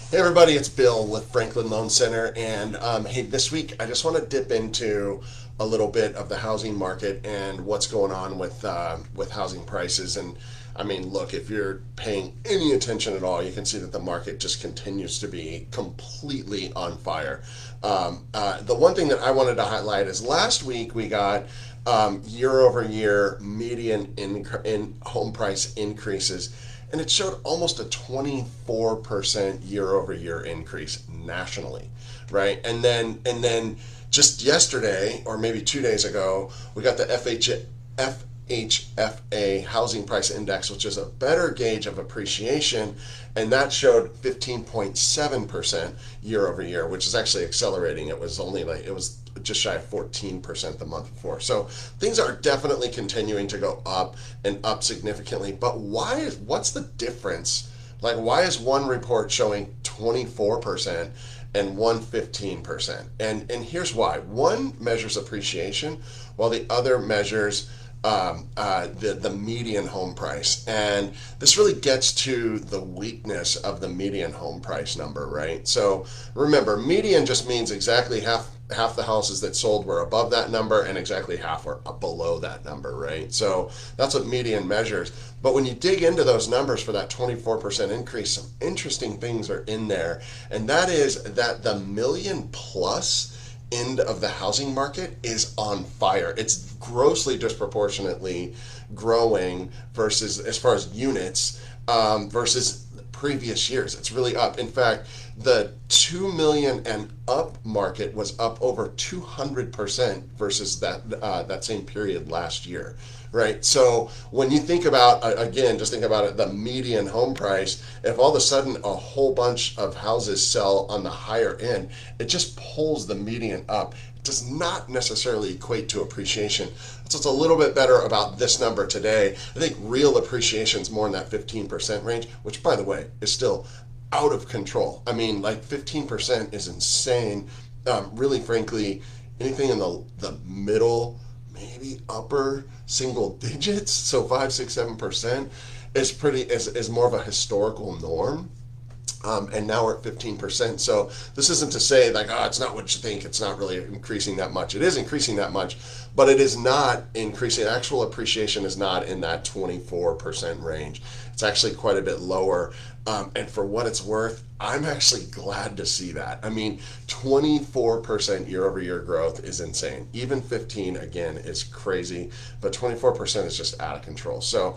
Hey everybody, it's Bill with Franklin Loan Center, and hey, this week I just want to dip into a little bit of the housing market and what's going on with housing prices. And I mean, look, if you're paying any attention at all, you can see that the market just continues to be completely on fire. The one thing that I wanted to highlight is last week we got year over year median in home price increases, and it showed almost a 24% year over year increase nationally, right? And then just yesterday, or maybe 2 days ago, we got the FHFA housing price index, which is a better gauge of appreciation, and that showed 15.7% year over year, which is actually accelerating. It was just shy of 14% the month before. So things are definitely continuing to go up and up significantly. But what's the difference? Like, why is one report showing 24% and one 15%? And here's why. One measures appreciation, while the other measures the median home price. And this really gets to the weakness of the median home price number, right? So remember, median just means exactly half the houses that sold were above that number and exactly half were below that number, right? So that's what median measures. But when you dig into those numbers for that 24% increase, some interesting things are in there. And that is that the million plus end of the housing market is on fire. It's grossly disproportionately growing versus, as far as units, versus previous years. It's really up. In fact, the 2 million and up market was up over 200% versus that same period last year, right? So when you think about, again, just think about it, the median home price, if all of a sudden a whole bunch of houses sell on the higher end, it just pulls the median up. It does not necessarily equate to appreciation. So it's a little bit better about this number today. I think real appreciation is more in that 15% range, which, by the way, is still out of control. I mean, like 15% is insane. Really, frankly, anything in the middle, maybe upper single digits, so 5, 6, 7% is more of a historical norm. And now we're at 15%. So this isn't to say like, oh, it's not what you think. It's not really increasing that much. It is increasing that much, but it is not increasing. Actual appreciation is not in that 24% range. It's actually quite a bit lower. And for what it's worth, I'm actually glad to see that. I mean, 24% year over year growth is insane. Even 15, again, is crazy, but 24% is just out of control. So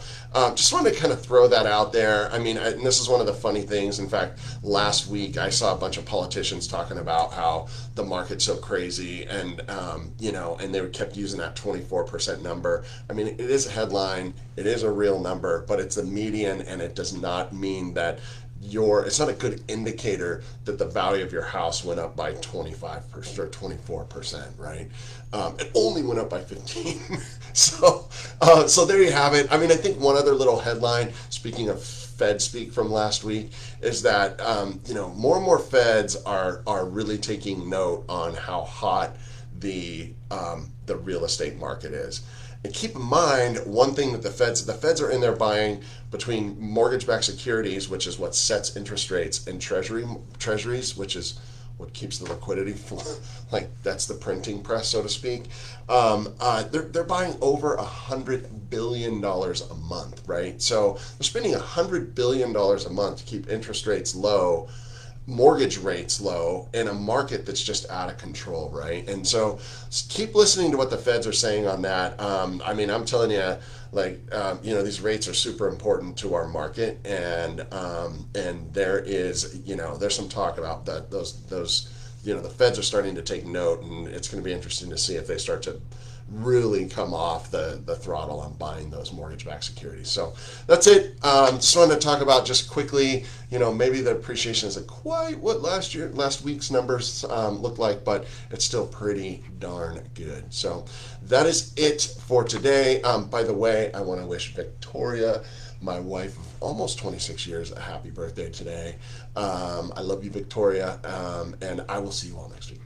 just wanted to kind of throw that out there. I mean, and this is one of the funny things. In fact, last week I saw a bunch of politicians talking about how the market's so crazy, and and they kept using that 24% number. I mean, it is a headline, it is a real number, but it's the median, and it does not mean that it's not a good indicator that the value of your house went up by 25% or 24%, right? It only went up by 15. So there you have it. I mean, I think one other little headline, speaking of Fed speak from last week, is that more and more Feds are really taking note on how hot the real estate market is. And keep in mind one thing, that the Feds are in there buying between mortgage-backed securities, which is what sets interest rates, and treasuries, which is what keeps the liquidity like that's the printing press, so to speak. They're buying over $100 billion a month, right? So they're spending $100 billion a month to keep interest rates low, mortgage rates low, in a market that's just out of control, right? And so keep listening to what the Feds are saying on that. I mean, I'm telling you, like, these rates are super important to our market, and there is, there's some talk about that those the Feds are starting to take note, and it's going to be interesting to see if they start to really come off the throttle on buying those mortgage-backed securities. So that's it. Just wanted to talk about just quickly, maybe the appreciation isn't quite what last week's numbers look like, but it's still pretty darn good. So that is it for today. By the way, I want to wish Victoria, my wife of almost 26 years, a happy birthday today. I love you, Victoria, and I will see you all next week.